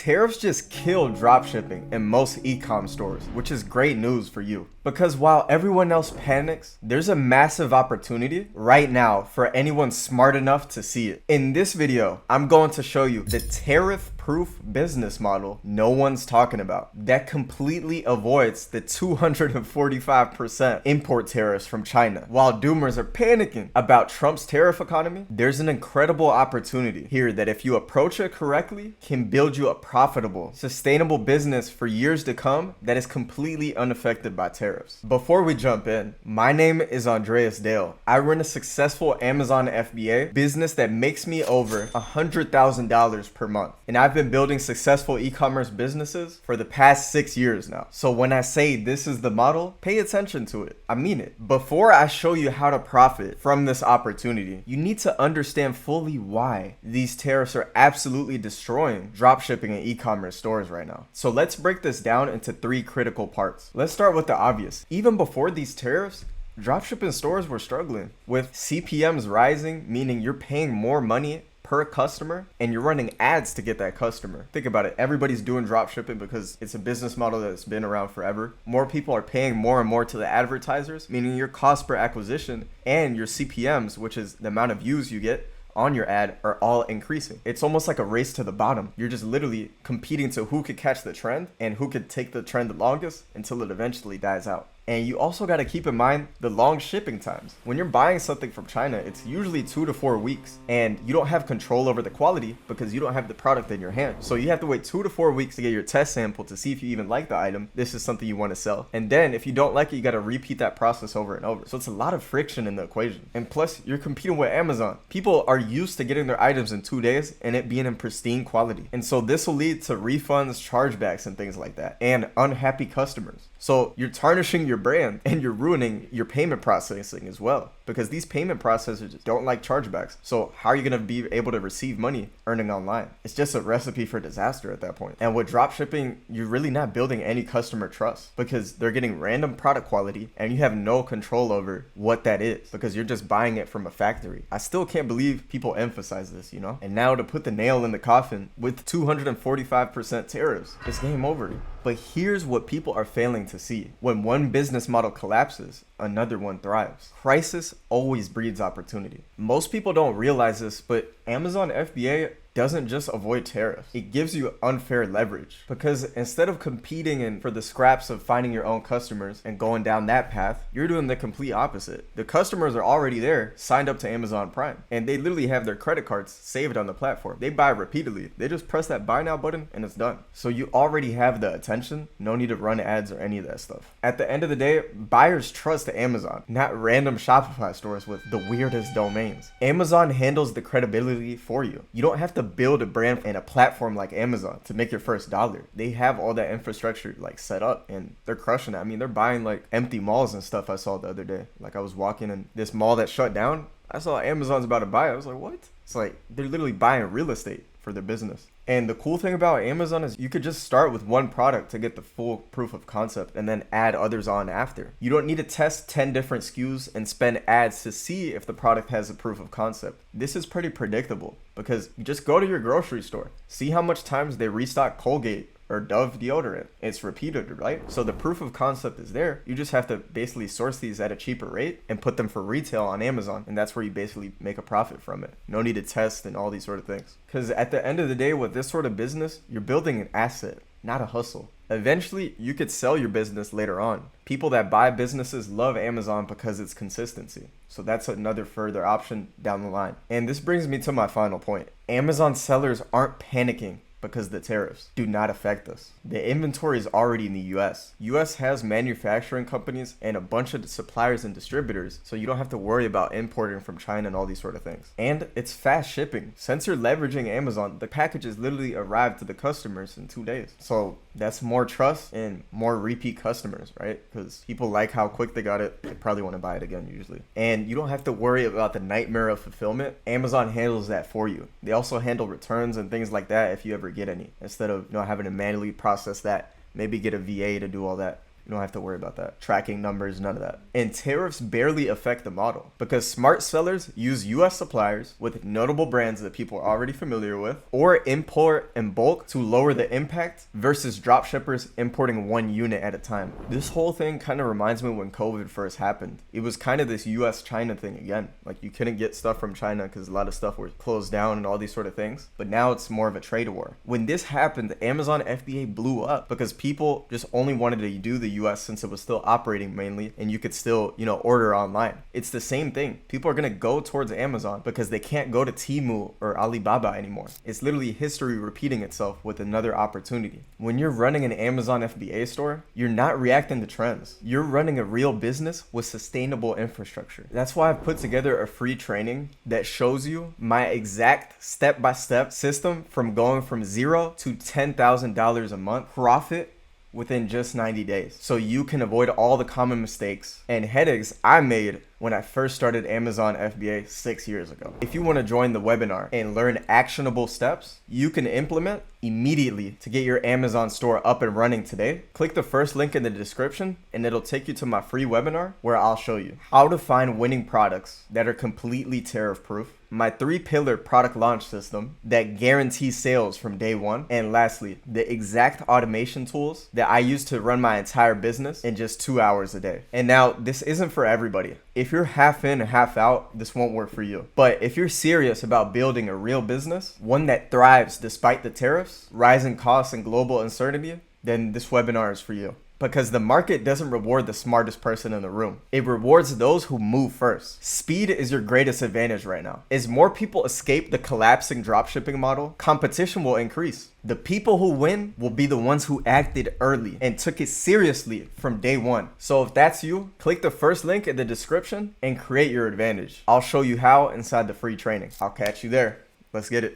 Tariffs just killed dropshipping in most e-com stores, which is great news for you. Because while everyone else panics, there's a massive opportunity right now for anyone smart enough to see it. In this video, I'm going to show you the tariff-proof business model no one's talking about that completely avoids the 245% import tariffs from China. While doomers are panicking about Trump's tariff economy, there's an incredible opportunity here that if you approach it correctly, can build you a profitable, sustainable business for years to come that is completely unaffected by tariffs. Before we jump in, my name is Andreas Dale. I run a successful Amazon FBA business that makes me over $100,000 per month. And I've been building successful e-commerce businesses for the past 6 years now. So when I say this is the model, pay attention to it. I mean it. Before I show you how to profit from this opportunity, you need to understand fully why these tariffs are absolutely destroying dropshipping and e-commerce stores right now. So let's break this down into 3 critical parts. Let's start with the obvious. Even before these tariffs, dropshipping stores were struggling with CPMs rising, meaning you're paying more money per customer and you're running ads to get that customer. Think about it. Everybody's doing dropshipping because it's a business model that's been around forever. More people are paying more and more to the advertisers, meaning your cost per acquisition and your CPMs, which is the amount of views you get on your ad, are all increasing. It's almost like a race to the bottom. You're just literally competing to who could catch the trend and who could take the trend the longest until it eventually dies out. And you also got to keep in mind the long shipping times. When you're buying something from China, it's usually 2 to 4 weeks, and you don't have control over the quality because you don't have the product in your hand. So you have to wait 2 to 4 weeks to get your test sample to see if you even like the item. This is something you want to sell. And then if you don't like it, you got to repeat that process over and over. So it's a lot of friction in the equation. And plus, you're competing with Amazon. People are used to getting their items in 2 days and it being in pristine quality. And so this will lead to refunds, chargebacks, and things like that, and unhappy customers. So you're tarnishing your brand and you're ruining your payment processing as well, because these payment processors don't like chargebacks. So how are you going to be able to receive money earning online? It's just a recipe for disaster at that point. And with dropshipping, you're really not building any customer trust because they're getting random product quality and you have no control over what that is because you're just buying it from a factory. I still can't believe people emphasize this, you know? And now to put the nail in the coffin, with 245% tariffs, it's game over. But here's what people are failing to see. When one business model collapses, another one thrives. Crisis always breeds opportunity. Most people don't realize this, but Amazon FBA doesn't just avoid tariffs. It gives you unfair leverage because instead of competing for the scraps of finding your own customers and going down that path, you're doing the complete opposite. The customers are already there, signed up to Amazon Prime, and they literally have their credit cards saved on the platform. They buy repeatedly. They just press that buy now button and it's done. So you already have the attention. No need to run ads or any of that stuff. At the end of the day, buyers trust Amazon, not random Shopify stores with the weirdest domains. Amazon handles the credibility for you. You don't have to build a brand and a platform like Amazon to make your first dollar. They have all that infrastructure like set up and they're crushing it. I mean, they're buying like empty malls and stuff. I saw the other day. Like I was walking in this mall that shut down. I saw Amazon's about to buy it. I was like, what? It's like they're literally buying real estate for their business. And the cool thing about Amazon is you could just start with one product to get the full proof of concept and then add others on after. You don't need to test 10 different SKUs and spend ads to see if the product has a proof of concept. This is pretty predictable because you just go to your grocery store, see how much times they restock Colgate or Dove deodorant. It's repeated, right? So the proof of concept is there. You just have to basically source these at a cheaper rate and put them for retail on Amazon. And that's where you basically make a profit from it. No need to test and all these sort of things. Because at the end of the day, with this sort of business, you're building an asset, not a hustle. Eventually, you could sell your business later on. People that buy businesses love Amazon because it's consistency. So that's another further option down the line. And this brings me to my final point. Amazon sellers aren't panicking because the tariffs do not affect us. The inventory is already in the US. US has manufacturing companies and a bunch of suppliers and distributors, so you don't have to worry about importing from China and all these sort of things. And it's fast shipping. Since you're leveraging Amazon, the packages literally arrive to the customers in 2 days. So that's more trust and more repeat customers, right? Because people like how quick they got it. They probably want to buy it again usually. And you don't have to worry about the nightmare of fulfillment. Amazon handles that for you. They also handle returns and things like that if you ever get any, instead of having to manually process that. Maybe get a VA to do all that. You don't have to worry about that. Tracking numbers, none of that. And tariffs barely affect the model because smart sellers use US suppliers with notable brands that people are already familiar with, or import in bulk to lower the impact versus dropshippers importing one unit at a time. This whole thing kind of reminds me when COVID first happened. It was kind of this US-China thing again. Like, you couldn't get stuff from China because a lot of stuff was closed down and all these sort of things. But now it's more of a trade war. When this happened, Amazon FBA blew up because people just only wanted to do the US since it was still operating mainly and you could still, order online. It's the same thing. People are going to go towards Amazon because they can't go to Temu or Alibaba anymore. It's literally history repeating itself with another opportunity. When you're running an Amazon FBA store, you're not reacting to trends. You're running a real business with sustainable infrastructure. That's why I've put together a free training that shows you my exact step-by-step system from going from $0 to $10,000 a month profit within just 90 days. So you can avoid all the common mistakes and headaches I made when I first started Amazon FBA 6 years ago. If you want to join the webinar and learn actionable steps you can implement immediately to get your Amazon store up and running today, click the first link in the description and it'll take you to my free webinar where I'll show you how to find winning products that are completely tariff proof, my 3-pillar product launch system that guarantees sales from day one, and lastly, the exact automation tools that I use to run my entire business in just 2 hours a day. And now, this isn't for everybody. If you're half in and half out, this won't work for you. But if you're serious about building a real business, one that thrives despite the tariffs, rising costs, and global uncertainty, then this webinar is for you. Because the market doesn't reward the smartest person in the room. It rewards those who move first. Speed is your greatest advantage right now. As more people escape the collapsing dropshipping model, competition will increase. The people who win will be the ones who acted early and took it seriously from day one. So if that's you, click the first link in the description and create your advantage. I'll show you how inside the free training. I'll catch you there. Let's get it.